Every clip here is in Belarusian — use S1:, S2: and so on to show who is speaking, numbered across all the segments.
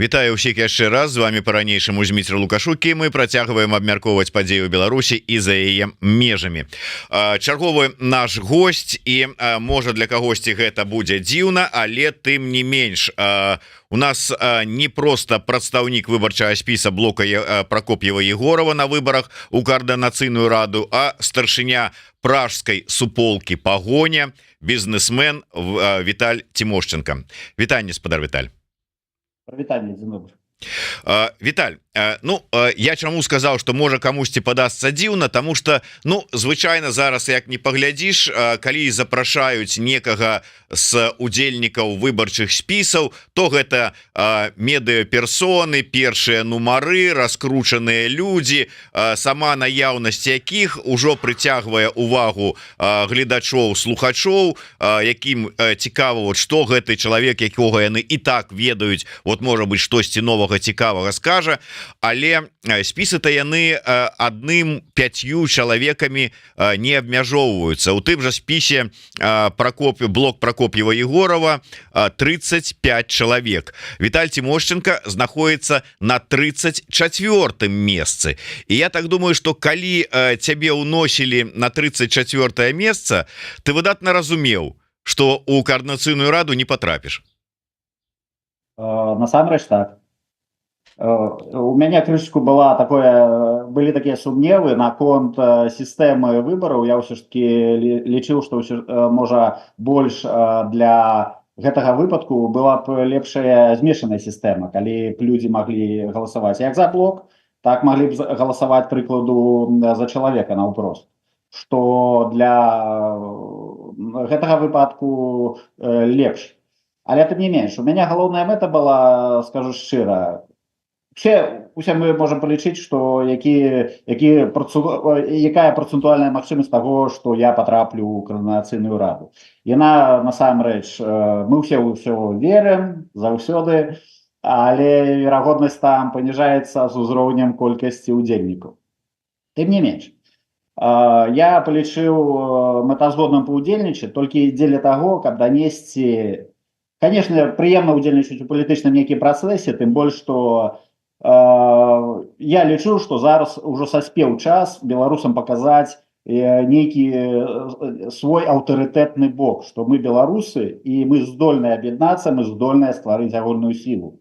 S1: Вітаю ўсіх яшчэ раз, з вами по-ранейшаму Зміцер Лукашук, і мы працягваем абмяркоўваць падзею Беларусі і за яе межамі. Чарговы наш госць, і можа для кагосьці гэта будзе дзіўна, але тым не менш у нас не просто прадстаўнік выбарчага спіса блока Прокоп'ева-Егорова на выбарах у координацыйную раду, а старшыня пражской суполки Пагоня, бізнесмен Віталь Тимошченко. Вітанне, спадар Віталь.
S2: Вітанне, Зінобр.
S1: Віталь, я чаму сказаў, што можа камусьці падасца дзіўна, таму што звычайна зараз, як не паглядзіш, калі запрашаюць некага з удзельнікаў выбарчых спісаў, то гэта медыаперсоны, першыя нумары, раскручаныя людзі, сама наяўнасць якіх ужо прыцягвае увагу гледачоў, слухачоў, якім цікава, што гэты чалавек, якога яны і так ведаюць, можа быць штосьці новага цікавага скажа, але спісы-то яны адным 5 чалавекамі не абмяжоўваюцца. У тым жа спісе блок Прокоп'ева-Егорова 35 чалавек. Віталь Тимошченко знаходіцца на 34-м месцы. І я так думаю, што калі цябе ўносілі на 34-е месца, ты выдатна разумеў, што ў координацыйную раду не патрапіш.
S2: Насамрэч так. У мяне крышку былі такія сумневы наконт сістэмы выбараў. Я ўсё ж таки лічыў, што можа больш для гэтага выпадку была б лепшая змешаная сістэма, калі б людзі маглі галасаваць як за блок, так маглі б галасаваць, прыкладу, за чалавека наўпрост. Што для гэтага выпадку лепш. Але тым не менш, у мяне галоўная мэта была, скажу шчыра, усе мы можам палічыць, што якая працэнтуальная магчымасць таго, што я патраплю ў координацыйную раду. Яна, насамрэч, мы ўсе верым заўсёды, але верагоднасць там паніжаецца з узроўнем колькасці ўдзельнікаў. Тым не менш, я палічыў мэтазгодным паўдзельнічаць толькі дзеля таго, каб данесці. Конечно, прыемна ўдзельнічаць у палітычным нейкім працэсе, тым больш, што я лічу, што зараз ужо саспеў час беларусам паказаць нейкі свой аўтарытэтны бок, што мы беларусы, і мы здольныя аб'яднацца, мы здольныя стварыць агульную сілу.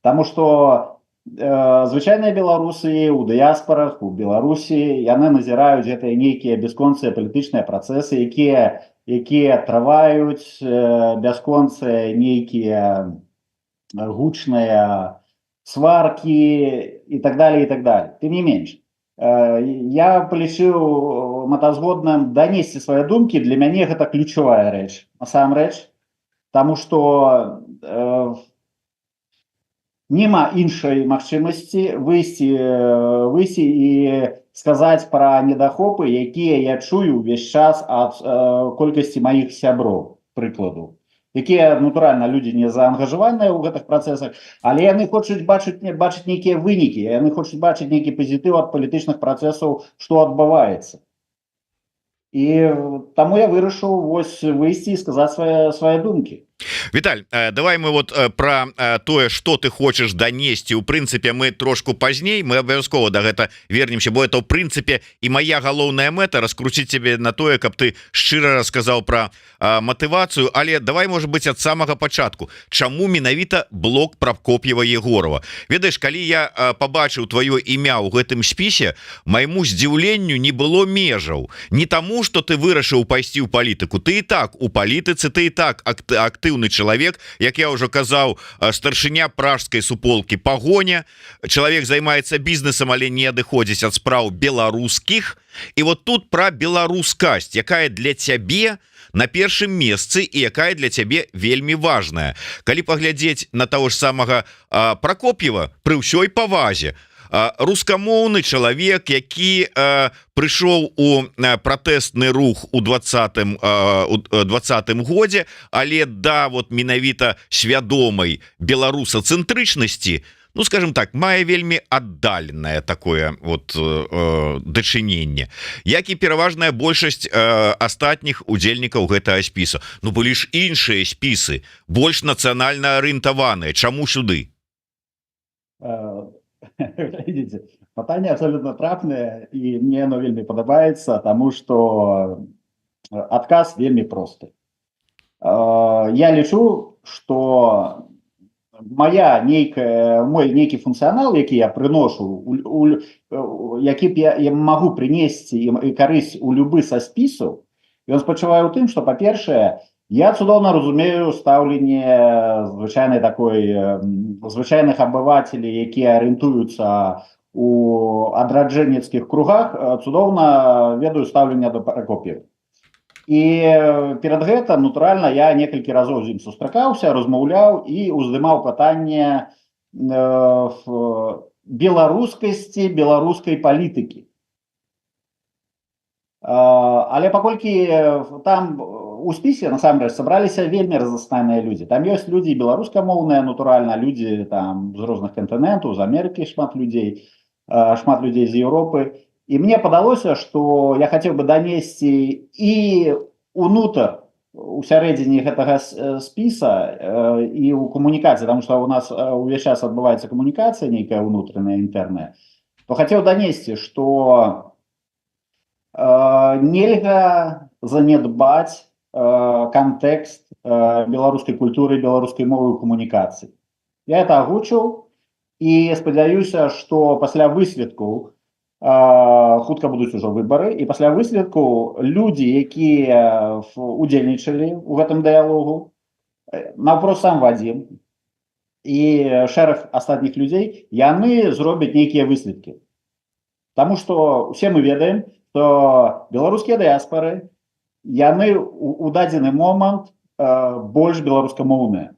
S2: Таму што звычайныя беларусы ў дыяспарах, у Беларусі, яны назіраюць гэтыя нейкія бясконцыя палітычныя працэсы, якія трываюць бясконцыя нейкія гучныя сваркі і так далее, і так далее. Тым не менш, я палічыў мэтазгодным данесці свае думкі. Для мяне гэта ключавая рэч, насамрэч, таму што няма іншай магчымасці выйсці і сказаць пра недахопы, якія я чую ўвесь час ад колькасці маіх сяброў, прыкладу, якія, натуральна, людзі не заангажаваныя ў гэтых працэсах, але яны хочуць бачыць нейкія вынікі, яны хочуць бачыць нейкі пазітыў ад палітычных працэсаў, што адбываецца. І таму я вырашыў выйсці і сказаць свае думкі.
S1: Віталь, давай мы про тое, што ты хочаш данесці. У прынцыпе, мы трошку пазней, мы абавязкова да гэта вернемся, бо это ў прынцыпе і моя галоўная мэта раскруціць цябе на тое, каб ты шчыра расказаў пра матывацыю. Але давай, можа быць, ад самага пачатку. Чаму менавіта блок Прокоп'ева-Егорова? Ведаеш, калі я пабачыў тваё імя ў гэтым спісе, майму здзіўленню не было межаў. Не таму, што ты вырашыў пайсці ў палітыку. Ты і так у палітыцы, ты і так актыўны чалавек, як я ўжо казаў, старшыня пражской суполки Пагоня, чалавек займаецца бізнесам, але не адыходзіць ад спраў беларускіх. І тут пра беларускасць, якая для цябе на першым месцы і якая для цябе вельмі важная. Калі паглядзець на таго ж самага Прокоп'ева, пры ўсёй павазе, рускамоўны чалавек, які прыйшоў у пратэстны рух у 20-м годзе, але менавіта свядомай беларусацэнтрычнасці, скажем так, мае вельмі аддаленае такое дачыненне, як і пераважная большасць астатніх удзельнікаў гэтага спіса. Былі ж іншыя спісы, больш нацыянальна арыентаваныя. Чаму сюды?
S2: Видите, пытанне абсолютно трапнае і мне оно вельмі падабаецца, таму што адказ вельмі просты. Я лічу, што мой нейкі функцыянал, які я прыношу, які б я магу прынесці і карысць у любы са спісу, ён спачувае ў тым, што, па-першае, я цудоўна разумею стаўленне звычайных абывацелей, якія арыентуюцца у адраджэнецкіх кругах, цудоўна ведаю стаўленне да Пракоп'ева. І перад гэтым, натуральна, я некалькі разоў з ім сустракаўся, размаўляў і ўздымаў пытанне беларускасці, беларускай палітыкі. Але паколькі там у спісе, насамрэч, сабраліся вельмі разнастайныя людзі. Там ёсць людзі беларускамоўныя, натуральна, людзі там з розных кантынентаў, з Амерыкі шмат людзей з Еўропы. І мне падалося, што я хацеў бы данесці і ўнутр, усярэдзіне гэтага спіса і ў камунікацыі, таму што у нас увесь час адбываецца камунікацыя нейкая ўнутраная, інтэрная, то хацеў данесці, што нельга занядбаць кантэкст беларускай культуры, беларускай мовы ў камунікацыі. Я это агучыў і спадзяюся, што пасля высветку хутка будуць ужо выбары, і пасля высветку людзі, якія удзельнічалі ў гэтым дыялогу, наўпрост сам Вадзім і шэраг астатніх людзей, яны зробяць нейкія высветкі. Таму што усе мы ведаем, што беларускія дыяспары, яны у дадзены момант больш беларускамоўныя.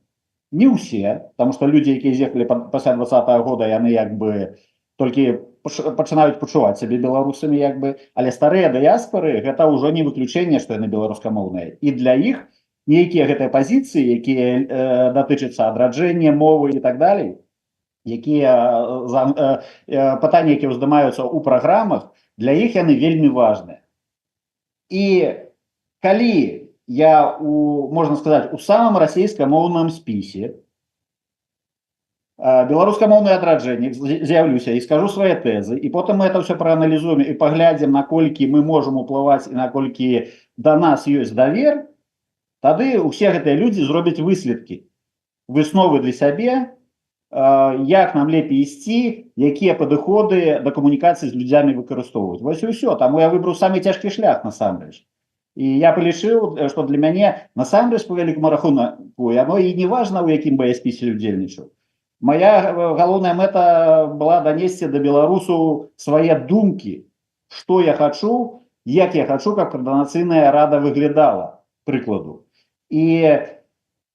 S2: Не ўсе, таму што людзі, якія з'ехалі пасля 20-го года, яны як бы толькі пачынаюць пачуваць сябе беларусамі, як бы, але старыя дыяспары гэта ўжо не выключэнне, што яны беларускамоўныя. І для іх нейкія гэтыя пазіцыі, якія датычацца адраджэння мовы і так далей, пытанні, якія ўздымаюцца ў праграмах, для іх яны вельмі важныя. І калі я, можна сказаць, у самым расейскамоўным спісе беларускамоўны адраджэннік з'яўлюся і скажу свае тэзы, і потым мы это ўсё прааналізуем і паглядзім, наколькі мы можам уплываць і наколькі да нас ёсць давер, тады ўсе гэтыя людзі зробяць высветкі, высновы для сябе, як нам лепей ісці, якія падыходы да камунікацыі з людзямі выкарыстоўваць. Вось і ўсё, таму я выбраў самы цяжкі шлях насамрэч. І я палічыў, што для мяне насамрэч па вялікаму рахунку яно і не важна, у якім бы я спісе удзельнічаў. Моя галоўная мэта была данесці да беларусу свае думкі, што я хачу, як я хачу, каб каардынацыйная рада выглядала, прыкладу. І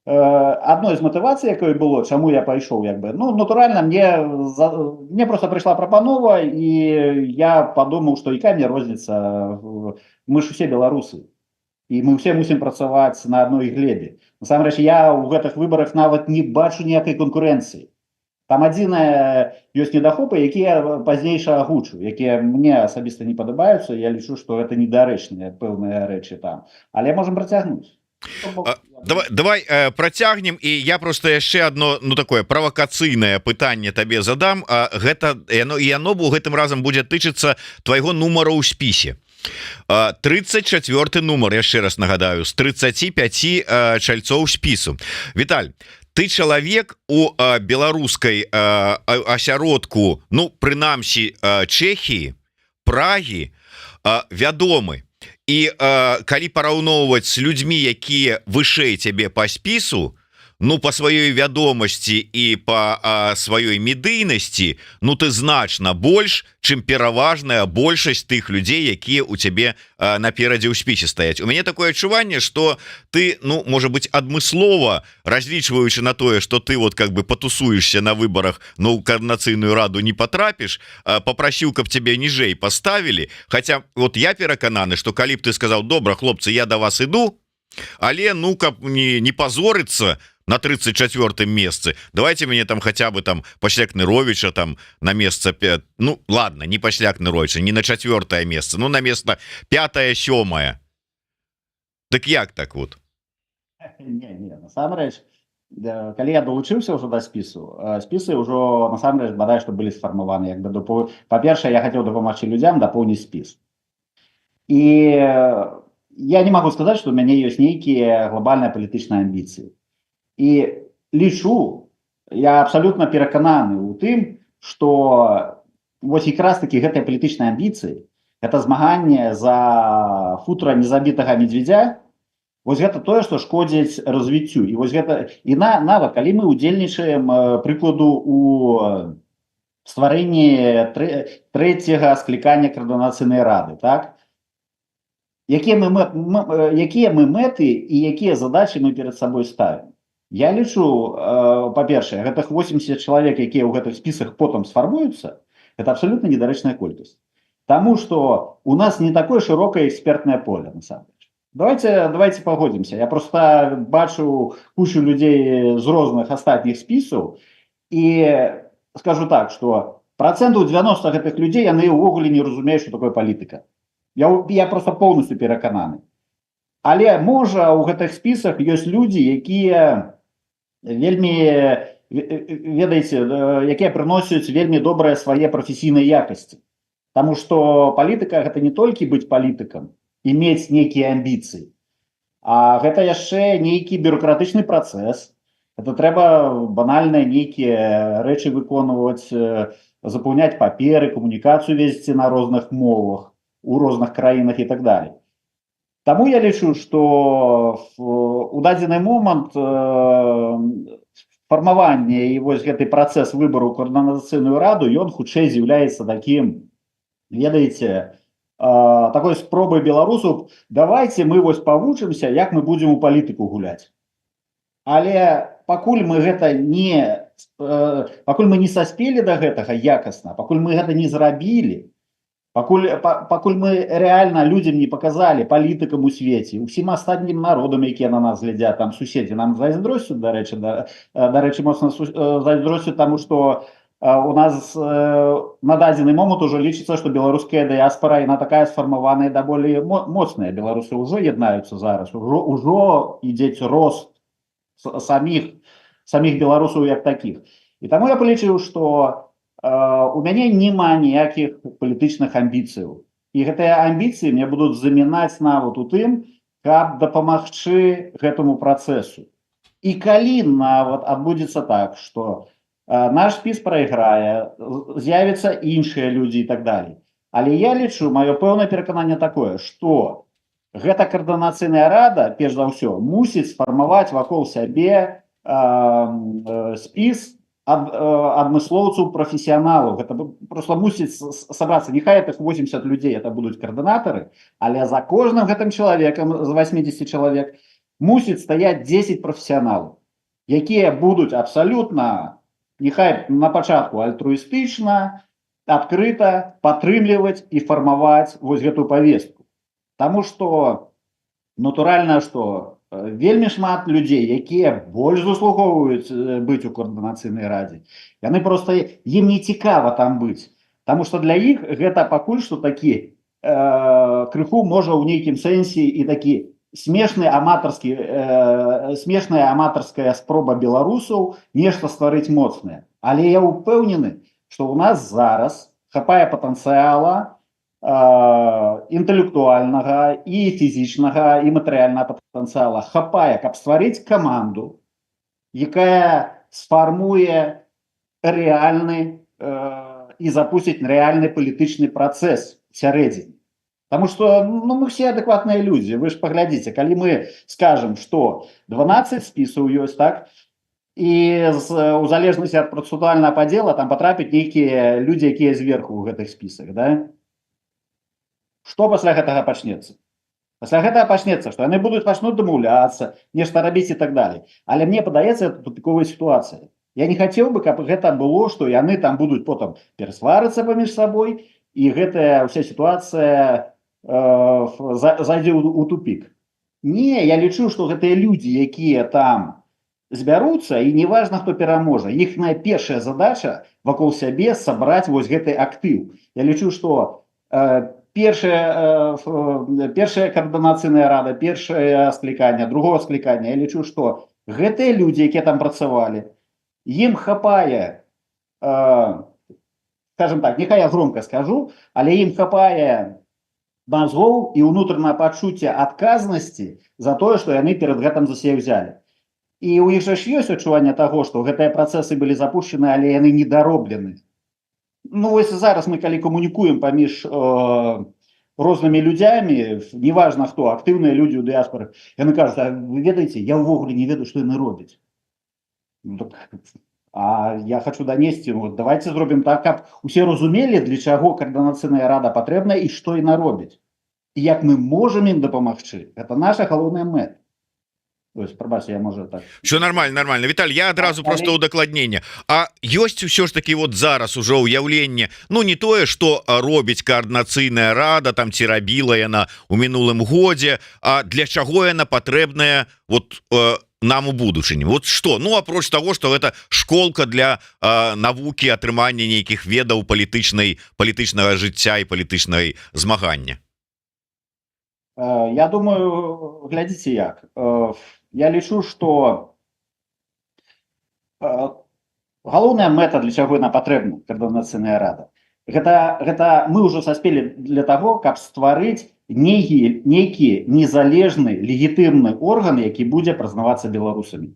S2: адной з матывацый, якой было, чаму я пайшоў, як бы, ну, натуральна, мне просто прыйшла прапанова, і я падумаў, што якая мне розніца, мы ж усе беларусы, і мы ўсе мусім працаваць на адной глебе. Насамрэч, я ў гэтых выбарах нават не бачу ніякай канкурэнцыі. Там адзінае ёсць недахопы, якія пазнейша агучу, якія мне асабіста не падабаюцца, я лічу, што гэта недарэчныя пэўныя рэчы там. Але можам працягнуць.
S1: Давай працягнем, і я просто яшчэ одно, ну, такое правакацыйнае пытанне табе задам. Гэта яно у гэтым разам будзе тычыцца твайго нумара ў спісе. 34 нумар, яшчэ раз нагадаю, з 35 чальцоў спісу. Віталь, ты чалавек у беларускай асяродку, ну, прынамсі Чэхіі, Прагі, вядомы. І калі параўноўваць з людзьмі, якія вышэй цябе па спісу, ну, па сваёй вядомасці і па сваёй медыйнасці, ну, ты значна больш, чым пераважная большасць тых людзей, якія ў цябе наперадзе ў спісе стаяць. У мяне такое адчуванне, што ты, ну, можа быць, адмыслова, разлічваючы на тое, што ты вот как бы патусуешься на выбарах, ну, каардынацыйную раду не патрапіш, попрасіў, каб цябе ніжэй паставілі. Хаця вот я перакананы, што калі б ты сказаў: добра, хлопцы, я да вас іду, але, ну, каб не пазорыцца на 34-м месцы, давайте мне там хотя бы там пасля Кныровича там на место 5, ну ладно, не пасля Кныровича, не на 4-е место, ну на место 5-е, 7-е. Так як так вот?
S2: Не, насамрэч, калі я долучыўся ўжо да спісу, спісы ўжо насамрэч бадай што былі сфармаваны, як бы па-першае, я хацеў дапамагчы людзям дапоўніць спіс. І я не магу сказаць, што ў мяне ёсць нейкія глобальныя палітычныя амбіцыі. І лічу, я абсалютна перакананы ў тым, што вось якраз такі гэтыя палітычныя амбіцыі, гэта змаганне за футра незабітага медведя, вось гэта тое, што шкодзіць развіццю. І вось гэта, і нават калі мы удзельнічаем, прыкладу, у стварэнні трэцяга склікання Координацыйнай рады, так? Якія мы мэты і якія задачы мы перад сабой ставім? Я лічу, па-першае, гэтых 80 чалавек, якія ў гэтых спісах потым сфармуюцца, гэта абсалютна недарэчная колькасць. Таму што у нас не такое шырокае экспертнае поле, насамрэч. Давайте погодзімся. Я просто бачу кучу людзей з розных астатніх спісаў і скажу так, што процентаў 90 гэтых людзей яны ўвогуле не разумеюць, што такое палітыка. Я просто поўнасцю перакананы. Але можа ў гэтых спісах ёсць людзі, якія вельмі, ведаеце, якія прыносяць вельмі добрыя свае прафесійныя якасці. Таму што палітыка гэта не толькі быць палітыкам і мець нейкія амбіцыі, а гэта яшчэ нейкі бюрократычны працэс. Это трэба банальныя нейкія рэчы выконваць, запаўняць паперы, камунікацыю весці на розных мовах, у розных краінах і так далее. Таму я лічу, што у дадзены момант фармаванне і вось гэты працэс выбару ў Координацыйную раду, ён хутчэй з'яўляецца такім, ведаеце, такой спробай беларусаў, давайте мы вось павучымся, як мы будзем у палітыку гуляць. Але пакуль мы не саспелі да гэтага якасна, пакуль мы гэта не зрабілі, пакуль мы рэальна людзям не паказалі, палітыкам у свеце, усім астатнім народам, якія на нас глядзяць, там суседзі нам зайздросцяць, дарэчы, моцна зайздросцяць, таму што у нас на дадзены момант уже лічыцца, што беларуская дыяспара, яна такая сфармаваная даволі моцная. Беларусы ўжо яднаюцца зараз, ужо ідзе рост саміх беларусаў як такіх. І таму я палічыў, што у мяне няма ніякіх палітычных амбіцыяў. І гэтыя амбіцыі мне будуць замінаць нават у тым, каб дапамагчы гэтаму працэсу. І калі нават адбудзецца так, што наш спіс прайграе, з'явяцца іншыя людзі і так далее. Але я лічу, маё пэўнае перакананне такое, што гэта Координацыйная рада, перш за ўсё, мусіць сфармаваць вакол сябе спіс адмыслоўцаў прафесіяналаў. Гэта просто мусіць сабрацца. Няхай это 80 людзей, это будуць каардынатары, але за кожным гэтым чалавекам з 80 чалавек мусіць стаяць 10 прафесіяналаў, якія будуць абсалютна, няхай на пачатку альтруістычна, адкрыта падтрымліваць і фармаваць вось гэтую павестку. Таму што натуральна, што вельмі шмат людзей, якія больш заслугоўваюць быць у Координацыйнай радзе, яны проста, ім не цікава там быць. Таму што для іх гэта пакуль што такі крыху можа ў нейкім сэнсе і такі смешная аматарская спроба беларусаў нешта стварыць моцнае. Але я ўпэўнены, што ў нас зараз хапае патэнцыяла інтэлектуальнага і фізічнага і матэрыяльнага патэнцыяла хапае, каб стварыць каманду, якая сфармуе рэальны і запусціць рэальны палітычны працэс всярэдзіне. Таму што мы все адэкватныя людзі. Вы ж паглядзіце, калі мы скажам, што 12 спісаў ёсць, так, і у залежнасці ад працэсуальнага падзела там патрапяць нейкія людзі, якія зверху ў гэтых спісах, да? Што пасля гэтага пачнецца? Пасля гэтага пачнецца, што яны пачнуць дамаўляцца, нешта рабіць і так далее. Але мне падаецца, это тупіковая сітуацыя. Я не хацеў бы, каб гэта было, што яны там будуць потым перасварыцца паміж сабой, і гэтая ўся сітуацыя зайдзе ў тупік. Не, я лічу, што гэтыя людзі, якія там збяруцца, і неважна, хто пераможа, іх найпершая задача вакол сябе сабраць вось гэты актыў. Я лічу, што першая Координацыйная рада, першае скліканне, другое скліканне, я лічу, што гэтыя людзі, якія там працавалі, ім хапае, скажем так, нехай я громко скажу, але ім хапае мазгоў і ўнутранае пачуцце адказнасці за тое, што яны перад гэтым за сябе ўзялі. І ў іх жа ж ёсць адчуванне таго, што гэтыя працэсы былі запущены, але яны недароблены. Ну вось зараз мы калі камунікуем паміж рознымі людзямі, неважна хто, актыўныя людзі ў дыяспоры, яны кажуць, а вы ведаеце, я ўвогуле не ведаю, што яны робяць. А я хочу донести, вот давайте зробім так, каб усе разумелі, для чаго координацыйная рада патрэбна і што яна робіць. І як мы можем ім дапамагчы. Это наша галоўная мэта. То есть, прабачце, я можа так.
S1: Все нормально. Віталь, я адразу просто удакладнення. А ёсць усё ж таки вот зараз уже ўяўленне, ну не тое, што робіць координацыйная рада, там ці рабіла яна у мінулым годзе, а для чаго яна патрэбная вот нам у будучыні. Вот что? Ну апроч того, что это школка для навукі, атрымання нейкіх ведаў палітычнага жыцця і палітычнай змагання.
S2: Я думаю, глядзіце як. Я лічу, што галоўная мэта, для чаго яна патрэбна, координацыйная рада. Гэта мы ўжо саспелі для таго, каб стварыць нейкі незалежны легітымны орган, які будзе прызнавацца беларусамі.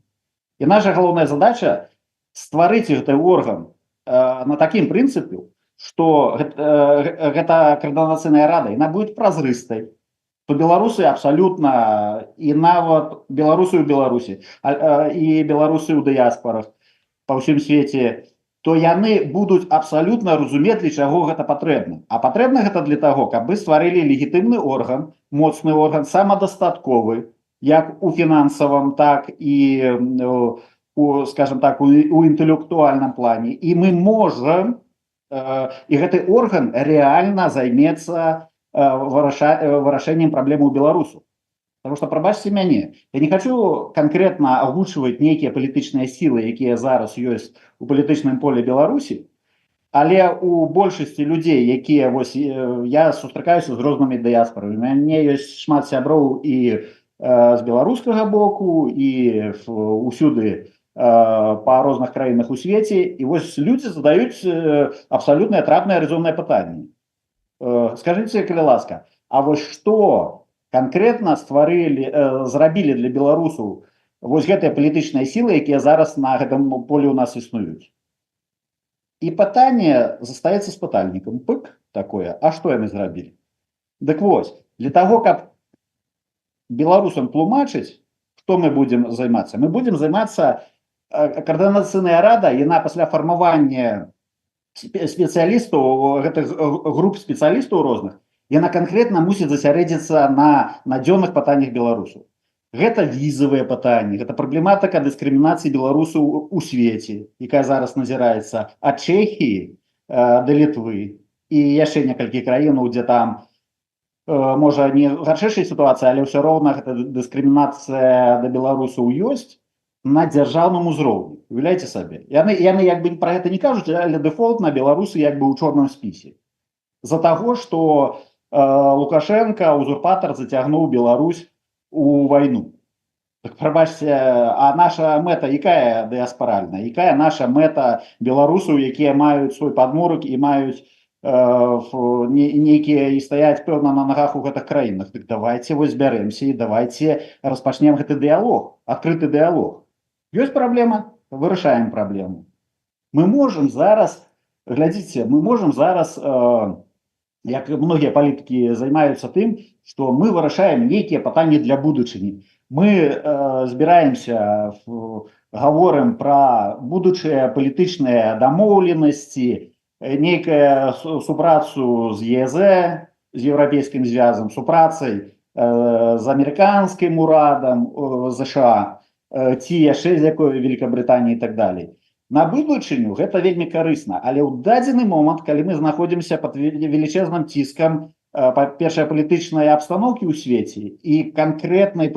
S2: І наша галоўная задача стварыць гэты орган на такім прынцыпе, што гэта координацыйная рада, яна будет празрыстай, то беларусы абсолютно, і нават беларусы ў Беларусі і беларусы ў дыяспорах па ўсім свеце, то яны будуць абсолютно разумець, для чаго гэта патрэбна. А патрэбна гэта для таго, каб вы стварылі легітымны орган, моцны орган, самадастатковы, як у фінансавым, так і скажем так, у інтэлектуальным плане. І мы можем, і гэты орган реально займецца вырашэннем праблемаў беларусаў. Потому что, прабачце мяне, я не хочу конкретно агучваць нейкія палітычныя сілы, якія зараз ёсць у палітычным поле Беларусі, але у большасці людзей, якія вось я сустракаюся з рознымі дыяспорамі. У мяне ёсць шмат сяброў і з беларускага боку, і усюды па розных краінах у свеце. І вось людзі задаюць абсалютна трапнае рэзоннае пытанне. Скажыце, калі ласка, а вось што конкретно зрабілі для беларусаў вось гэтыя палітычныя сілы, якія зараз на гэтым поле у нас існуюць? І пытанне застаецца з пытальнікам. Пык такое, а што яны зрабілі? Дык вось, для таго, каб беларусам тлумачыць, што мы будзем займацца? Мы будзем займацца, координацыйная рада, яна пасля фармавання спецыялістаў, гэтых груп спецыялістаў розных, яна конкретно мусіць засярэдзіцца на надзённых пытаннях беларусаў. Гэта візавыя пытанні, гэта праблематыка дыскрымінацыі беларусаў у свеце, якая зараз назіраецца ад Чэхіі да Літвы і яшчэ некалькі краінаў, дзе там можа не гаршэйшая сітуацыя, але ўсё роўна гэта дыскрымінацыя да беларусаў ёсць на дзяржаўным узроўні. Уяўляеце сабе. Яны як бы пра гэта не кажуць, але дэфолтна беларусы як бы ў чорным спісе. З-за таго, што Лукашенко, узурпатор, зацягнуў Беларусь у вайну. Так, прабачце, а наша мэта якая дыяспаральная? Якая наша мэта беларусаў, якія маюць свой падмурак і маюць нейкія і стаяць пэўна на нагах у гэтых краінах? Так давайте вось збярэмся і давайте распачнем гэты дыялог, адкрыты дыялог. Ёсць праблема? Вырашаем праблему. Мы можем зараз, глядзіце, мы можем зараз, як многія палітыкі займаюцца тым, што мы вырашаем нейкія пытанні для будучыні. Мы збіраемся, гаворым пра будучыя палітычныя дамоўленасці, нейкая супрацу з ЕЗ, з Еўрапейскім звязам, супрацай з амерыканскім урадам ЗША, ці яшчэ з якой Великабрытаніі і так далей. На будучыню гэта вельмі карысна, але ў дадзены момант, калі мы знаходзімся пад велічэзным ціскам першай палітычнай абстаноўкі ў свеце і канкрэтнай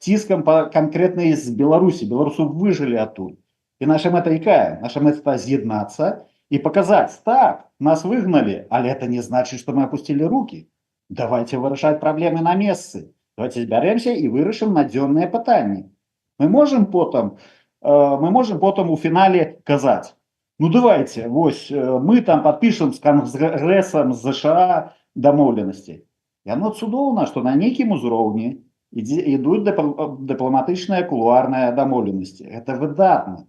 S2: ціскам канкрэтнай з Беларусі, беларусу выжылі адтуль. І наша мэта якая? Наша мэта з'яднацца і паказаць, так, нас выгналі, але это не значыць, што мы апусцілі рукі. Давайте вырашаць праблемы на месцы. Давайте збярэмся і вырашым надзённыя пытанні. Мы можем потом у фінале казаць: ну давайте, вось мы там подпишем с Конгрессом США домоўленасці. Яно цудоўна, што на нейкім узроўні ідуць дыпламатычныя кулуарныя дамоўленасці. Гэта выдатна.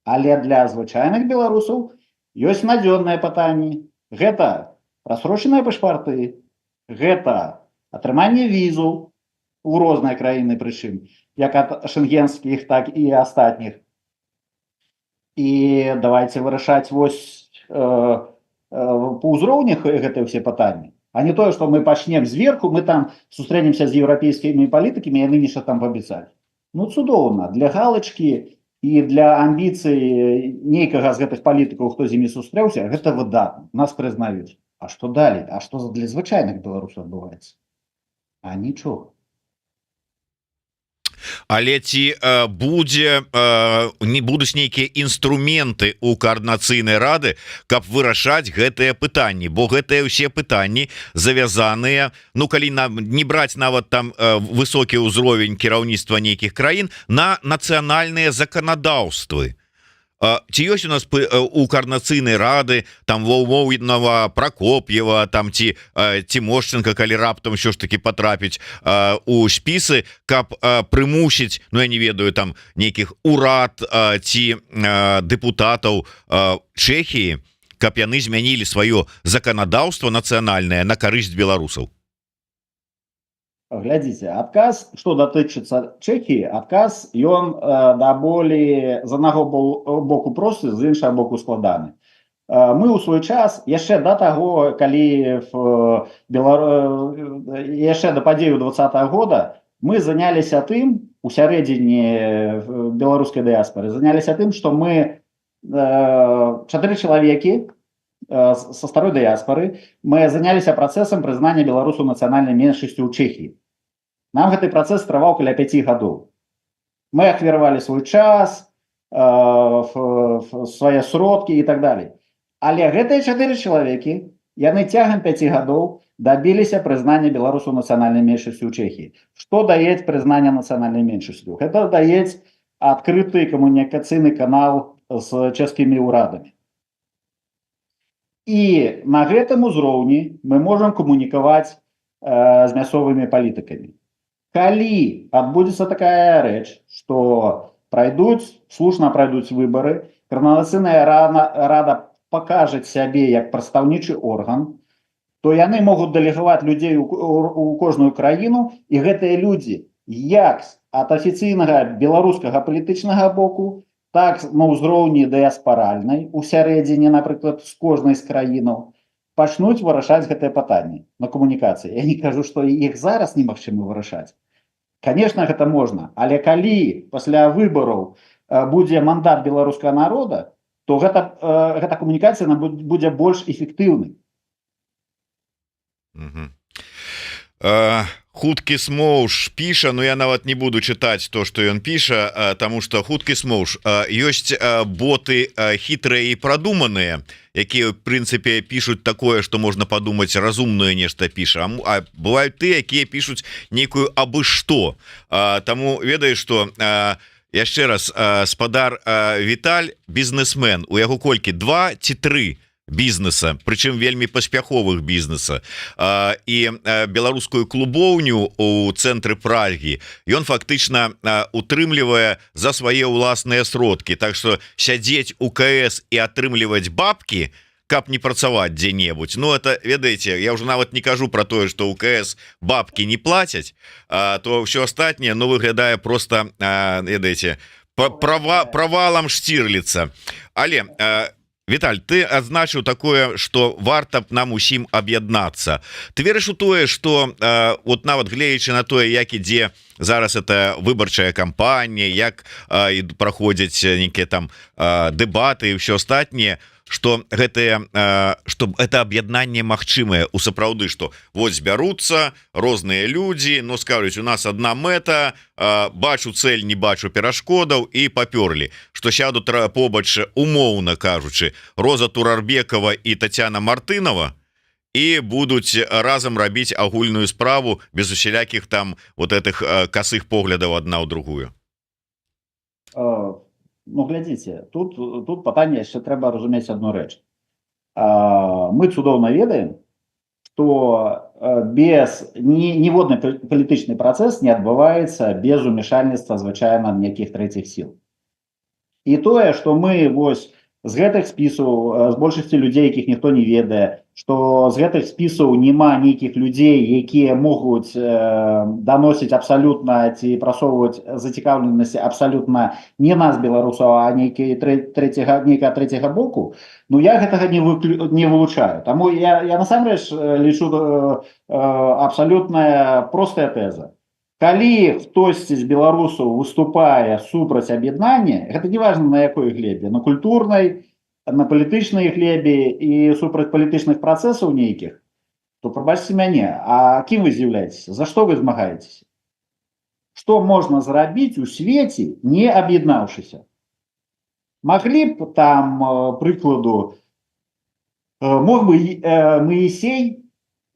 S2: Але для звычайных беларусаў ёсць надзённыя пытанні. Гэта прасрочаныя пашпарты, гэта атрыманне візаў у розныя краіны, прычым як ад шенгенскіх, так і астатніх. І давайте вырашаць вось по ўзроўнях гэтыя ўсе пытанні, а не тое, што мы пачнем зверху, мы там сустрэнемся з еўрапейскімі палітыкамі, яны нешта там паабяцалі. Ну цудоўна, для галачкі і для амбіцый нейкага з гэтых палітыкаў, хто з імі сустрэўся, гэта выдатна, нас прызнаюць. А што далей? А што для звычайных беларусаў адбываецца? А нічога.
S1: Але ці не будуць нейкія інструменты у коаардынацыйнай рады, каб вырашаць гэтыя пытанні, бо гэтыя ўсе пытанні завязаныя, ну калі не браць нават там высокі ўзровень кіраўніцтва нейкіх краін, на нацыянальныя заканадаўствы. Ці ёсць у нас у коаардынацыйнай рады там Воўвоўнава, Прокоп'ева, там ці Тимошченко, калі раптам ўсё ж таки потрапіць у спісы, каб прымусіць, ну я не ведаю, там нейкіх урад ці дэпутатаў Чэхіі, каб яны змянілі сваё заканадаўства нацыянальнае на карысць беларусаў.
S2: Глядзіце, адказ, што датычыцца Чэхіі, адказ ён даволі з аднаго боку просты, з іншага боку складаны. Мы ў свой час, яшчэ да таго, калі яшчэ да падзею 20-го года, мы заняліся тым, у сярэдзіне беларускай дыяспары, заняліся тым, што мы 4 чалавекі со старой дыяспары, мы заняліся працэсам прызнання беларусаў нацыянальнай меншасцю ў Чэхіі. Нам гэты працэс трываў каля 5 гадоў. Мы ахвяравалі свой час, свае сродкі і так далей. Але гэтыя 4 чалавекі, яны цягам 5 гадоў дабіліся прызнання беларусаў нацыянальнай меншасцю ў Чэхіі. Што дае прызнанне нацыянальнай меншасцю? Гэта дае адкрыты камунікацыйны канал з чэшскімі ўрадамі. І на гэтым узроўні мы можам камунікаваць з мясцовымі палітыкамі. Калі адбудзецца такая рэч, што слушна пройдуць выбары, Коаардынацыйная рада пакажа сябе як прадстаўнічы орган, то яны могуць дэлегаваць людзей у кожную краіну, і гэтыя людзі як ад афіцыйнага беларускага палітычнага боку, так на ўзроўні дыяспаральнай, у сярэдзіне, напрыклад, з кожнай з краінаў, пачнуць вырашаць гэтыя пытанні на камунікацыі. Я не кажу, што іх зараз немагчыма вырашаць. Конечно, гэта можна, але калі пасля выбараў будзе мандат беларускага народа, то гэта камунікацыя будзе больш эфектыўнай.
S1: Хуткі Смоуш піша, но я нават не буду чытаць то, што ён піша, таму што хуткі Смоуш, ёсць боты хітрыя і прадуманыя, якія в прынцыпе пішуць такое, што можна падумаць, разумнае нешта піша, а бываюць тыя, якія пішуць нейкую абы што. Таму ведаеш, што яшчэ раз, спадар Віталь бізнесмен, у яго колькі 2 ці 3 бізнеса, прычым вельмі паспяховых бізнеса, і беларускую клубоўню у цэнтры Прагі ён фактычна утрымлівае за свае ўласныя сродкі. Так што сядзець у КС і атрымліваць бабкі, каб не працаваць дзе-небудзь, ну это, ведаеце, я ўжо нават не кажу про тое, што у КС бабкі не плацяць, то ўсё астатняе, ну, выглядае просто, ведаеце, правалам Штирлица. Але Віталь, ты адзначыў такое, што варта б нам усім аб'яднацца. Ты верыш у тое, што вот нават глеючы на тое, як ідзе зараз это выбарчая кампанія, як праходзяць нейкія там дэбаты і ўсё астатняе, што это аб'яднанне магчымае у сапраўды, што вот збяруцца розныя людзі, но скажуць, у нас одна мэта, бачу цель, не бачу перашкодаў, і папёрлі, што сядут побач, умоўна кажучы, Роза Турарбекова і Тацяна Мартынова, і будуць разам рабіць агульную справу без усялякіх там вот этих косых поглядаў адна ў другую.
S2: Ну, глядзіце, тут пытанне яшчэ трэба разумець одну рэч. Мы цудоўна ведаем, что без ніводны палітычны працэс не адбываецца без умешальніцтва звычайна нейкіх трэціх сіл. І тое, што мы вось з гэтых спісаў, з большасці людзей, якіх ніхто не ведае, што з гэтых спісаў няма нейкіх людзей, якія могуць даносіць абсалютна ці прасоўваць зацікаўленасці абсалютна не нас, беларусаў, а нейкага трэцяга боку, ну я гэтага не вылучаю. Таму я насамрэч лічу абсалютная простая тэза. Калі хтосьці з беларусаў выступае супраць аб'яднання, гэта не важна на якой глебе, на культурнай, на палітычнай глебе і супраць палітычных працэсаў нейкіх, то прабачце мяне, а кім вы з'яўляецеся? За што вы змагаецеся? Што можна зрабіць у свеце, не аб'яднаўшыся? Маглі б там, прыкладу, мог бы Моисей,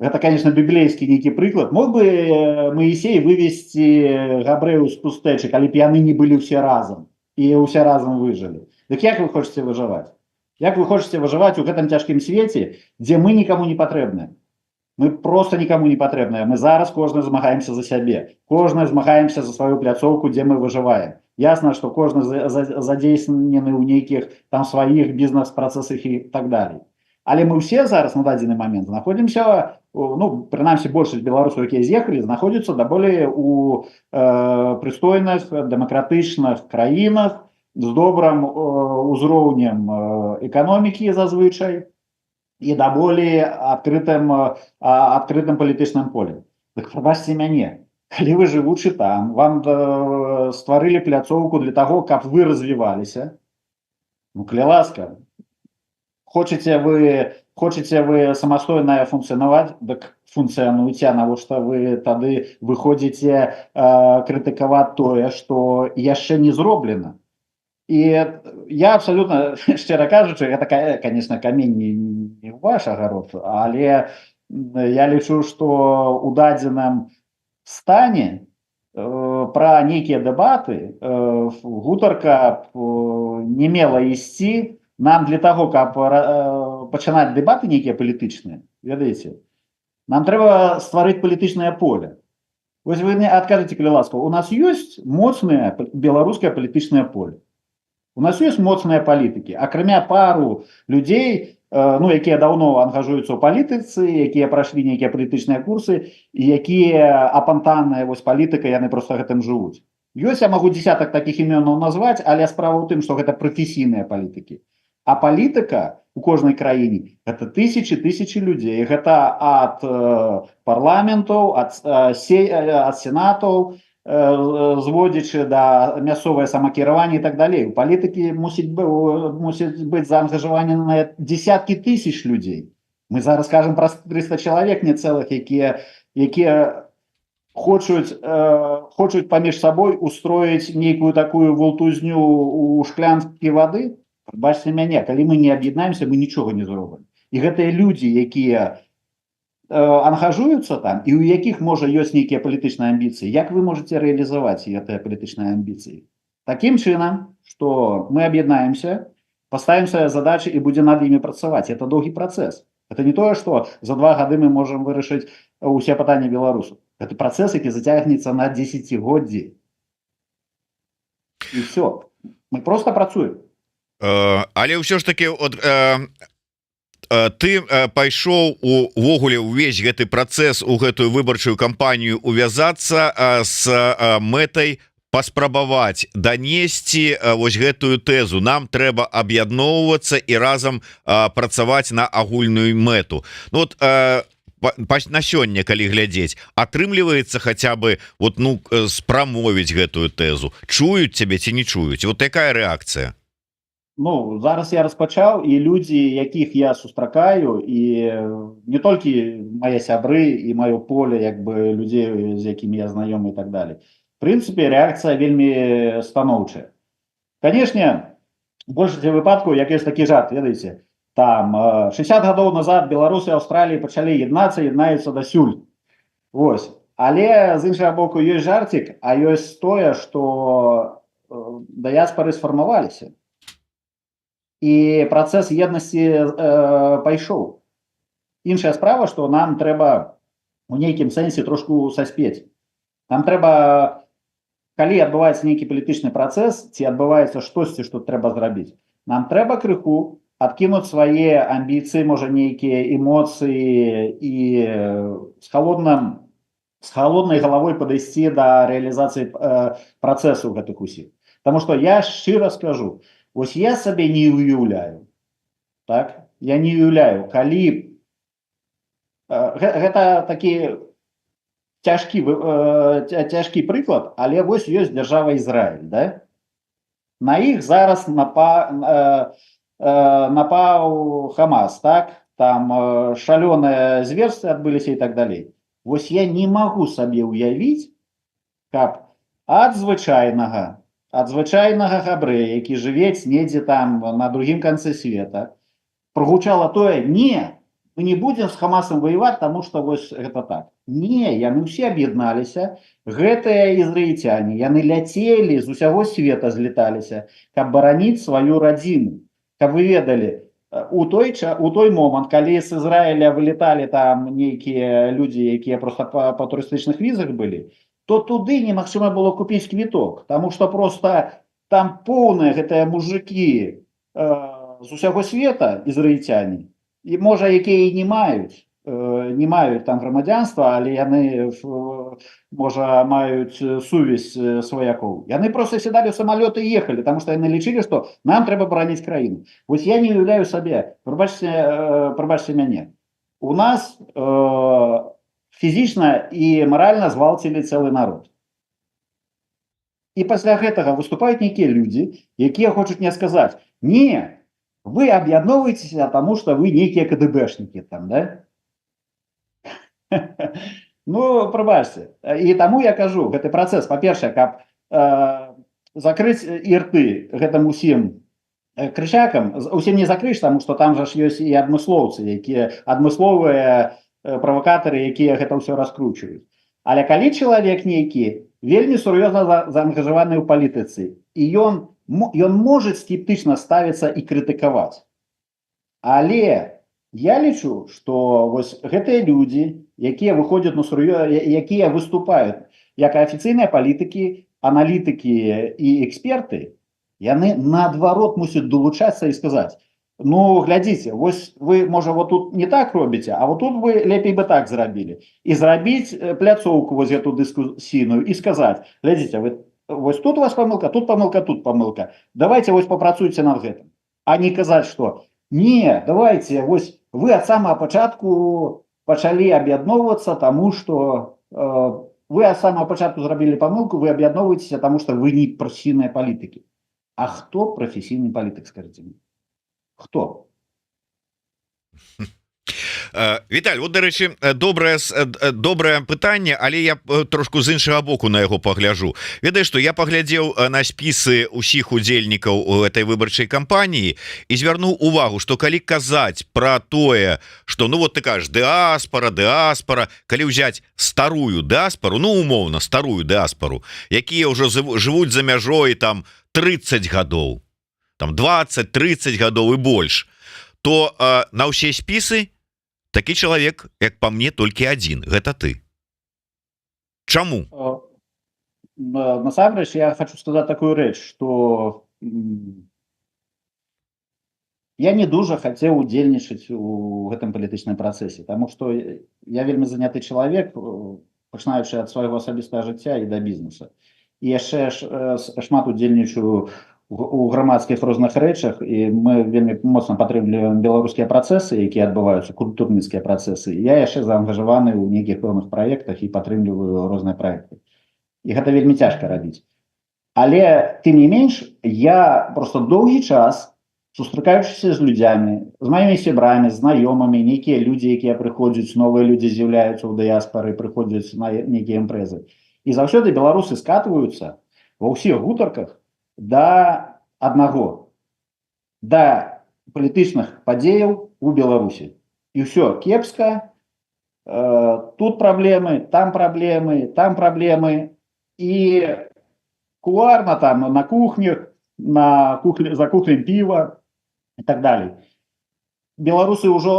S2: это, конечно, библейский некий прыклад, мог бы Моисей вывести габрэяў з пустэчы, калі б яны не былі ўсе разам і ўсе разам выжылі. Дык як вы хочаце выжываць? Як вы хочаце выжываць у гэтым цяжкім свеце, дзе мы нікому не патрэбныя? Мы просто нікому не патрэбныя. Мы зараз кожны змагаемся за сябе. Кожны змагаемся за сваю пляцоўку, дзе мы выжываем. Ясна, што кожны задзейснены ў нейкіх там сваіх бізнес-працэсах і так далей. Але мы ўсе зараз на дадзены момент знаходзімся, ну, прынамсі большасць беларусаў, якія з'ехалі, знаходзяцца даволі у прыстойных, дэмакратычных краінах з добрым узроўнем эканомікі зазвычай і даволі адкрытым палітычным полем. Так прабачце мяне, калі вы жывучы там, вам стварылі пляцоўку для таго, каб вы развіваліся, ну, калі ласка, хочаце вы самастойна функцыянаваць, дык функцыянуйце, навошта вы тады выходзіце крытыкаваць тое, што яшчэ не зроблена. І я абсалютна, шчыра кажучы, гэта, конечно, камень не ў ваш агарод, але я лічу, што ў дадзеным стане пра нейкія дэбаты гутарка не мела ісці. Нам для того, каб пачынаць дэбаты нейкія палітычныя, ведаеце, нам трэба стварыць палітычнае поле. Вось вы адкажыце, калі ласка, у нас ёсць моцнае беларускае палітычнае поле. У нас ёсць моцныя палітыкі, акрамя пару людзей, ну, якія даўно ангажуюцца ў палітыцы, якія прайшлі нейкія палітычныя курсы, і якія апантаныя вось палітыкай, яны проста гэтым жывуць. Ёсць, я магу десятак такіх імёнаў назваць, але справа ў тым, што гэта прафесійныя палітыкі. А палітыка у кожнай краіне гэта тысячы людзей. Гэта ад парламентаў, ад сенатаў, зводзячы да мясцовае самакіраванне і так далей. У палітыкі мусіць быць заангажаванне на десяткі тысяч людзей. Мы зараз кажам пра 300 чалавек не цэлых, якія хочуць паміж сабой устроіць нейкую такую волтузню у шклянкі вады. Бачце мяне, калі мы не аб'яднаемся, мы нічога не зробім. І гэтыя людзі, якія ангажуюцца там, і ў якіх, можа, ёсць нейкія палітычныя амбіцыі, як вы можаце рэалізаваць гэтыя палітычныя амбіцыі? Такім чынам, што мы аб'яднаемся, паставім свае задачы і будзем над імі працаваць. Это доўгі працэс. Это не тое, што за 2 гады мы можам вырашыць усе пытанні беларусаў. Это працэс, які зацягнецца на дзесяцігоддзі. І все. Мы просто працуем.
S1: Але ўсё ж таки ты пайшоў увогуле ўвесь гэты працэс у гэтую выбарчую кампанію увязацца з мэтай паспрабаваць данесці вось гэтую тэзу. Нам трэба аб'ядноўвацца і разам працаваць на агульную мэту. Ну, вот на сёння, калі глядзець, атрымліваецца хаця бы вот, ну, спрамовіць гэтую тэзу. Чуюць цябе ці не чуюць? Вот якая рэакцыя?
S2: Ну, зараз я распачаў, і людзі, якіх я сустракаю, і не толькі мае сябры і маё поле, як бы людзей, з якімі я знаёмы і так далее. В прынцыпе, рэакцыя вельмі станоўчая. Канешне, в большасці выпадкаў, як ёсць такі жарт, ведаеце, там 60 гадоў назад беларусы і Аўстраліі пачалі яднаюцца дасюль. Вось. Але з іншага боку ёсць жартик, а ёсць тое, што дыяспоры сфармаваліся. І працэс еднасці пайшоў. Іншая справа, што нам трэба у нейкім сэнсе трошку саспець. Нам трэба, калі адбываецца нейкі палітычны працэс, ці адбываецца штосьці, што трэба зрабіць, нам трэба крыху адкінуць свае амбіцыі, можа, нейкія эмоцыі і з холоднай галавой падысці да рэалізацыі працэсу гэтых усіх. Таму што я шчыра скажу, вось я сабе не уяўляю, так? Я не уяўляю, калі гэта такі цяжкі прыклад, але вось ёсць дзяржава Ізраіль, да? На іх зараз напаў Хамас, так? Там шалёныя зверствы адбыліся і так далей. Вось я не магу сабе ўявіць, каб ад звычайнага габрэя, які жыве недзе там на другім канцы света, прогучала тое: не, мы не будем с Хамасом воевать, потому что вось гэта так. Не, яны ўсе аб'ядналіся, гэтыя ізраільцяне, яны ляцелі з усяго света, злеталіся, каб бараніць сваю радзіму. Каб вы ведалі, у той момант, калі з Ізраіля вылеталі там нейкія людзі, якія проста па турыстычных візах былі, то туды немагчыма было купіць квіток, таму што проста там поўныя гэтыя мужыкі з усяго света, ізраільцяне, і можа, якія і не маюць там грамадзянства, але яны, можа, маюць сувязь сваякоў. Яны проста сядалі ў самалёт і ехалі, таму што яны лічылі, што нам трэба бараніць краіну. Вось я не уяўляю сабе, прабачце мяне, у нас фізічна і маральна згвалцілі цэлы народ. І пасля гэтага выступаюць нейкія людзі, якія хочуць мне сказаць: не, вы аб'ядноўваецеся, таму што вы нейкія КДБшнікі там, да? Ну, прабачце. І таму я кажу, гэты працэс, па-першае, каб закрыць ірты гэтым усім крычакам, усім не закрыш, таму што там жа ж ёсць і адмыслоўцы, якія адмысловыя правакатары, якія гэта ўсё раскручваюць. Але калі чалавек нейкі вельмі сур'ёзна заангажаваны ў палітыцы, і ён можа скептычна ставіцца і крытыкаваць. Але я лічу, што вось гэтыя людзі, якія выходзяць на якія выступаюць як афіцыйныя палітыкі, аналітыкі і эксперты, яны наадварот мусяць далучацца і сказаць: ну, глядзіце, вось вы, можа, вот тут не так робіце, а вот тут вы лепей бы так зрабілі. І зрабіць пляцоўку вось эту дыскусійную і сказаць: глядзіце, вось тут у вас памылка, тут памылка, тут памылка. Давайте вось папрацуйце над гэтым. А не казаць, што не, давайте, вось вы ад самага пачатку пачалі аб'ядноўвацца, таму што вы ад самага пачатку зрабілі памылку, вы аб'ядноўваецеся, таму што вы не прафесійныя палітыкі. А хто прафесійны палітык, скажыце мне? Хто?
S1: Віталь, вот, дарэчы, добрае пытанне, але я трошку з іншага боку на яго пагляджу. Ведаеш, што я паглядзеў на спісы ўсіх удзельнікаў у этой выбарчай кампаніі і звярнуў увагу, што калі казаць пра тое, што, ну вот ты кажаш, дыаспара, калі ўзяць старую дыаспару, ну умоўна старую дыаспару, якія ўжо жывуць за мяжой там 30 гадоў, там 20-30 гадоў і больш, то на ўсе спісы такі чалавек, як па мне, толькі адзін, гэта ты. Чаму?
S2: Насамрэч, я хочу сказаць такую рэч, што я не дужа хацеў удзельнічаць у гэтым палітычным працэсе, таму што я вельмі заняты чалавек, пачынаючы ад свайго асабістага жыцця і да бізнеса. І яшчэ шмат удзельнічаю у грамадскіх розных рэчах, і мы вельмі моцна падтрымліваем беларускія працэсы, якія адбываюцца, культурніцкія працэсы. Я яшчэ заангажаваны ў нейкіх пэўных праектах і падтрымліваю розныя праекты. І гэта вельмі цяжка рабіць. Але, тым не менш, я проста доўгі час, сустракаючыся з людзямі, з маімі сябрамі, знаёмымі, нейкія людзі, якія прыходзяць, новыя людзі з'яўляюцца ў дыяспары, прыходзяць на нейкія імпрэзы. І заўсёды беларусы скатваюцца ва ўсіх гутарках да аднаго, да палітычных падзеяў у Беларусі. І ўсё кепска, тут праблемы, там праблемы, і кулуарно, там, на кухнях, за кухнем пива и так далее. Белорусы уже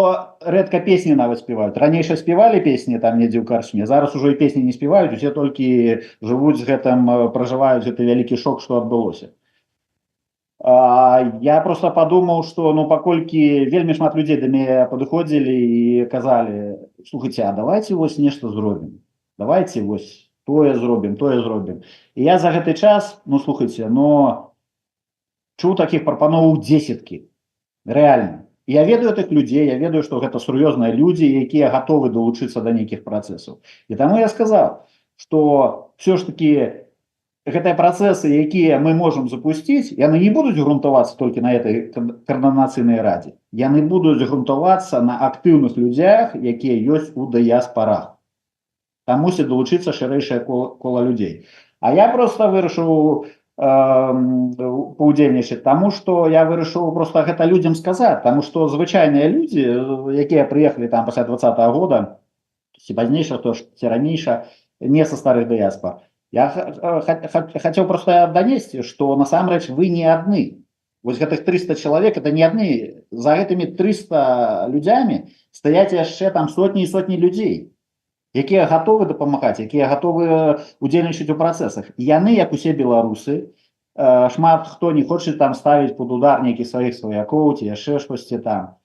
S2: редко песни нават спевают. Раньше спевали песни там недзе ў карчме, зараз уже и песни не спевают, усе только живут с гэтым, проживают гэты великий шок, что адбылося. Я просто подумал, что ну паколькі вельмі шмат людей до мяне падыходзілі и казали: слухайте, а давайте вось нешта зробім, давайте вось тое зробім, тое зробім. И я за гэты час, ну слухайте, но чуў таких прапановаў дзесяткі, реально. Я ведаю этих людей, я ведаю, что гэта сур'ёзныя люди, якія готовы долучиться до нейкіх процессов. И тому я сказал, что все ж таки гэтыя працэсы, якія мы можем запустить, яны не будуць грунтавацца только на этой координацыйнай радзе. Яны будуць грунтавацца на актыўных людзях, якія ёсць у дыяспарах. Там мусіць долучиться шырэйшае кола людей. А я просто вырашыў паўдзельнічаць, тому что я вырашыў просто гэта людям сказать, потому что звычайныя люди, якія приехали там пасля 20-го года, ці пазнейшых, то ці ранейша, не со старых дыяспор, я хотел просто донести, что насамрэч вы не одни. Вот гэтых 300 человек это не одни. За этими 300 людьми стоять яшчэ там сотни и сотни людей, якія готовы дапамагаць, якія готовы удзельнічаць у працэсах. Яны, як усе беларусы, шмат хто не хоча там ставіць под удар нейкіх сваіх сваякоў ці яшчэ штосьці там.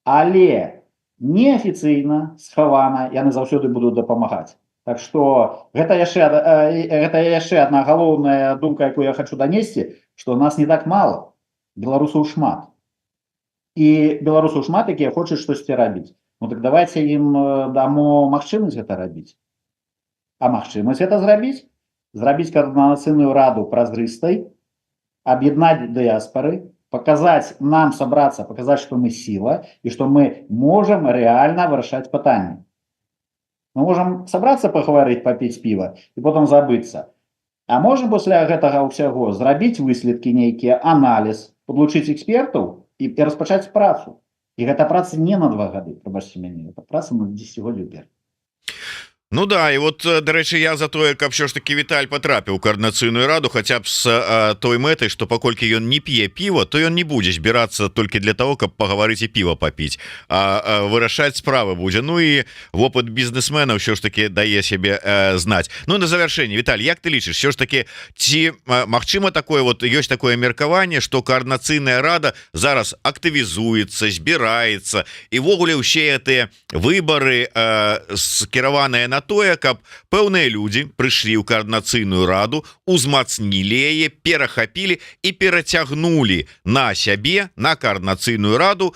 S2: Але неафіцыйна, схавана, яны заўсёды будуць дапамагаць. Так что гэта яшчэ одна галоўная думка, якую я хочу донести, что нас не так мало, беларусаў шмат. И беларусаў шмат, якія хочуць штосьці рабіць. Ну так давайте им дамо магчымасць гэта рабіць. А магчымасць гэта зрабіць координацыйную раду празрыстай, объединять диаспоры, показать нам собраться, показать, что мы сила и что мы можем реально вырашаць пытанні. Мы можем собраться, поговорить, попить пиво и потом забыться. А можем после гэтага ўсяго зрабіць выследкі нейкія, анализ, подлучыць экспертаў и распачаць працу. И гэта праца не на 2 гады, прабачце мяне, это праца на 10-годдзя вперед.
S1: Ну да, і вот, дарэчы, я за тое, каб що ж таки Віталь потрапіў у координацыйную раду хотя б з той мэтай, што паколькі ён не п'е піва, то ён не будзе збірацца толькі для того, каб пагаварыць і піва папіць, а вырашаць справы будзе. Ну і вопыт бізнесмена ўсё ж таки дае сябе знаць. Ну на завяршэнне, Віталь, як ты лічыш, все ж таки ці магчыма такое, вот ёсць такое меркаванне, што координацыйная рада зараз актывізуецца, збіраецца і ввогуле ўсе гэтыя выбары скіраваныя на тое, каб пэўныя людзі прыйшлі ў координацыйную раду, узмацнілі яе, перахапілі і перацягнулі на сябе, на координацыйную раду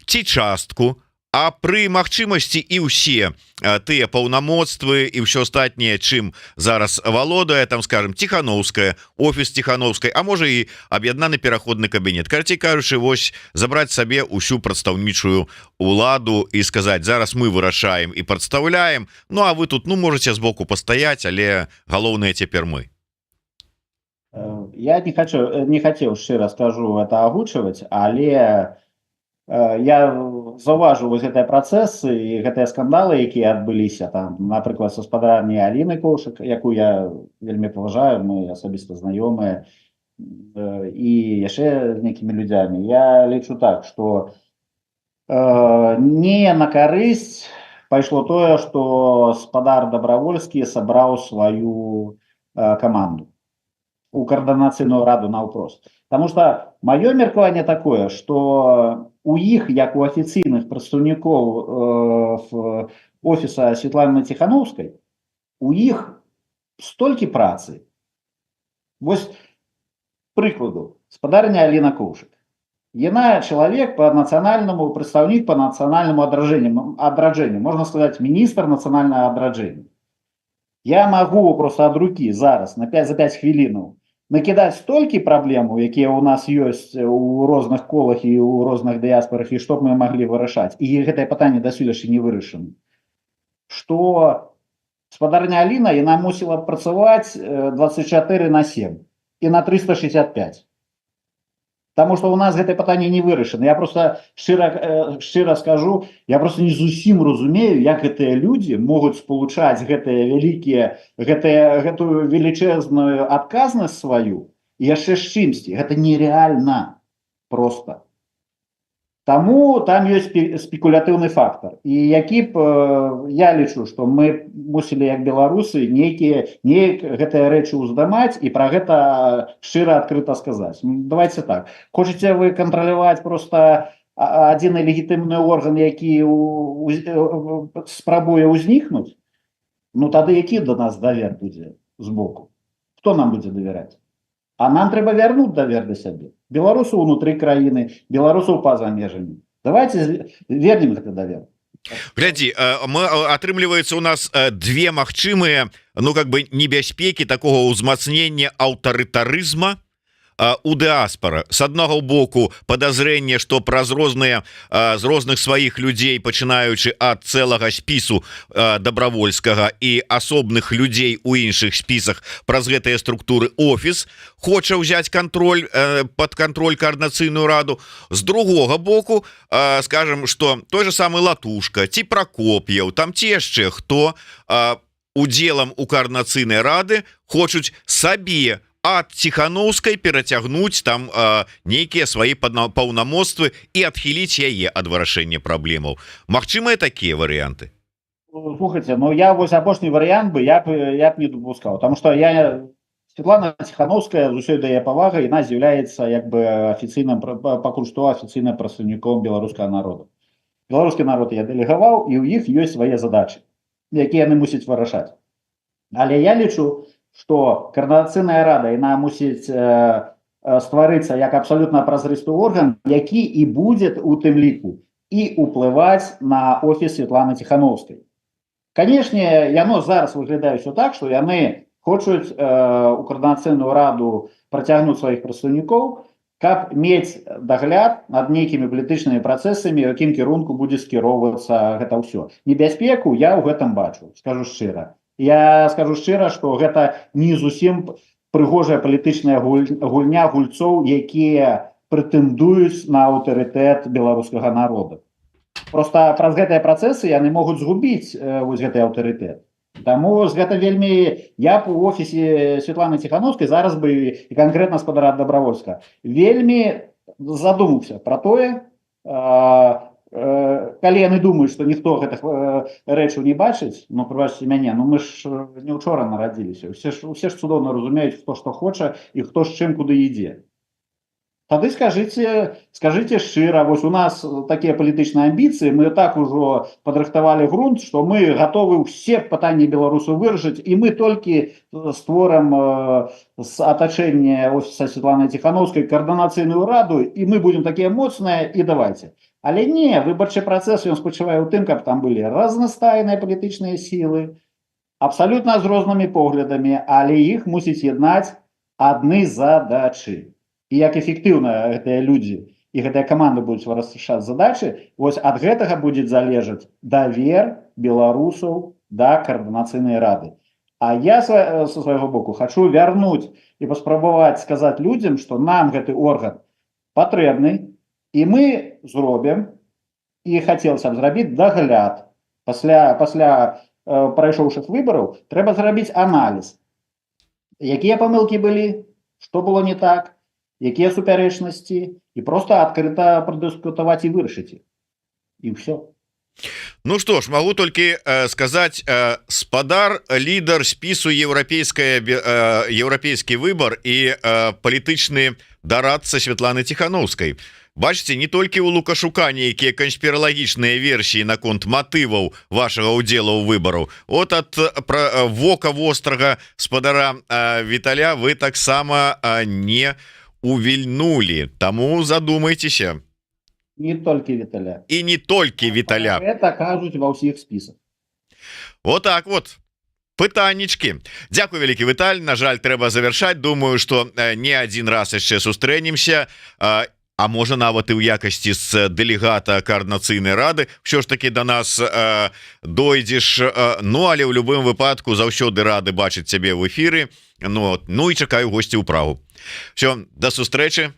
S1: ці частку, а пры магчымасці і ўсе тыя паўнамоцтвы і ўсё астатняе, чым зараз валодае, там скажем, Ціхановская, офіс Ціхановскай, а можа і аб'яднаны пераходны кабінет. Карацей кажучы, вось забраць сабе ўсю прадстаўнічую уладу і сказаць: зараз мы вырашаем і прадстаўляем, ну а вы тут, ну, можете збоку пастаяць, але галоўнае цяпер мы.
S2: Я не хотел, шчыра скажу, это агучваць, але я заўважыў вось гэтыя працэсы і гэтыя скандалы, якія адбыліся там, напрыклад, са спадарняй Алінай Коўшык, якую я вельмі паважаю, мы асабіста знаёмыя, і яшчэ з нейкімі людзямі. Я лічу так, што не на карысць пайшло тое, што спадар Дабравольскі сабраў сваю каманду у координацыйную раду наўпрост. Потому что маё меркаванне такое, что у іх, як у афіцыйных прадстаўнікоў офіса Светланы Ціхановскай, у іх столькі працы. Вось прыкладу, спадарня Аліна Коўшык. Яна чалавек по нацыянальнаму, прадстаўнік по нацыянальнаму адраджэнню, можна сказаць, міністр нацыянальнага адраджэння. Я магу просто ад рукі зараз за 5 хвілінаў накидаць столькі праблемаў, якія ў нас ёсць у розных колах і ў розных дыяспорах, і што б мы маглі вырашаць. І гэтае пытанне дасюль яшчэ не вырашана. Што спадарня Аліна, яна мусіла працаваць 24/7 і на 365. Потому что у нас гэтае пытанне не вырашана. Я просто шчыра скажу, я просто не зусім разумею, як гэтыя людзі могуць спалучаць гэтую велічэзную адказнасць сваю і яшчэ з чымсьці. Гэта нереальна просто. Таму там ёсць спекулятыўны фактор. І які б я лічу, што мы мусілі як беларусы неяк гэтыя рэчы ўздымаць і пра гэта шчыра адкрыта сказаць. Давайте так. Хочаце вы кантраляваць просто адзіны легітымны орган, які спрабуе ўзнікнуць? Ну тады які да нас давер будзе збоку? Хто нам будзе давяраць? А нам трэба вярнуць давер да сябе. Беларусаў унутры краіны, беларусаў па-за межамі. Давайте вернем гэты давер.
S1: Глядзі, мы атрымліваецца у нас две магчымыя, ну как бы небяспекі такого ўзмацнення аўтарытарызма у дыаспора. С аднаго боку подозрение, что праз розныя з розных сваіх людзей, пачынаючы ад цэлага спісу добровольскага і асобных людзей у іншых спісах, праз гэтыя структуры офіс хоча ўзяць контроль под контроль координацыйную раду. З другога боку, скажем, что той же самый Латушка ці Прокоп'ев, там ці яшчэ хто удзелам у координацыйнай рады хочуць сабе ад Ціхановскай перацягнуць там нейкія свае паўнамоцтвы і адхіліць яе ад вырашэння праблемаў. Магчымыя такія варыянты?
S2: Слухайте, ну я вось апошні варыянт бы я б не допускаў, потому что Светлана Ціхановская, з усёй да яе павагай, яна з'яўляецца як бы афіцыйным, пакуль што афіцыйным прадстаўніком беларускага народа. Беларускі народ я дэлегаваў, і ў іх ёсць свае задачы, якія яны мусяць вырашаць. Але я лічу, что координацыйная рада яна мусіць стварыцца як абсолютно празрысты орган, які і будзе у тым ліку і уплываць на офіс Светланы Ціхановскай. Канешне, яно зараз выглядае ўсё так, што яны хочуць у координацыйную раду працягнуць сваіх прадстаўнікоў, каб мець дагляд над нейкімі палітычнымі працэсамі, у якім кірунку будзе скіроўвацца гэта ўсё. Небяспеку я ў гэтым бачу, скажу шчыра. Я скажу шчыра, што гэта не зусім прыгожая палітычная гульня гульцоў, якія прэтэндуюць на аўтарытэт беларускага народа. Просто праз гэтыя працэсы яны могуць згубіць вось гэты аўтарытэт. Таму з гэта вельмі я б у офісе Светланы Ціхановскай зараз бы і канкрэтна спадара Добровольска вельмі задумаўся пра тое, калі яны думаюць, што ніхто гэтых рэчаў не бачыць, ну прабачце мяне, ну мы ж не ўчора нарадзіліся, усе ж цудоўна разумеюць, хто што хоча і хто з чым куды ідзе. Тады скажыце шчыра, вось у нас такія палітычныя амбіцыі, мы так ужо падрыхтавалі грунт, што мы гатовы ўсе пытанні беларусаў вырашыць, і мы толькі створым з атачэння офіса Светланы Ціхановскай координацыйную раду, і мы будем такія моцныя, і давайте. Але не, выбарчы працэс, ён спачывае ў тым, каб там былі разнастайныя палітычныя сілы, абсалютна з рознымі поглядамі, але іх мусіць яднаць адны задачы. І як эфектыўна гэтыя людзі і гэтыя каманды будуць вырашаць задачы, вось ад гэтага будзе залежаць давер беларусаў да координацыйнай рады. А я са свайго боку хачу вярнуць і паспрабаваць сказаць людзям, што нам гэты орган патрэбны, і мы зробім, і хацелася б зрабіць дагляд. Пасля прайшоўшых выбараў трэба зрабіць аналіз. Якія памылкі былі, што было не так, якія супярэчнасці, і проста адкрыта прадыскутаваць і вырашыць іх. І ўсё.
S1: Ну что ж, могу толькі сказаць, спадар лідар спісу еўрапейскі выбар і палітычны дарадца Светланы Ціхановскай. Бачыце, не толькі ў Лукашука нейкія канспіралагічныя версіі наконт матываў вашага ўдзелу ў выбараў. От ад вока вострага спадара Віталя вы таксама не увільнулі. Таму задумайцеся.
S2: Не толькі Віталя.
S1: І не толькі Віталя.
S2: Гэта кажуць ва ўсіх спісах.
S1: Вот так вот. Пытаннічкі. Дзякуй, вялікі Віталь. На жаль, трэба завяршаць. Думаю, што не адзін раз яшчэ сустрэнемся. А можа нават і ў якасці з дэлегата коаардынацыйнай рады ўсё ж таки до нас дойдзеш. Ну але ў любым выпадку заўсёды рады бачыць цябе в эфіры. Ну і чакаю госці ў Прагу. Все, до сустрэчы.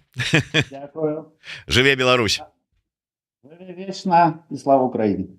S2: Дякую.
S1: Жыве Беларусь.
S2: Жыве вечна і слава Украіне.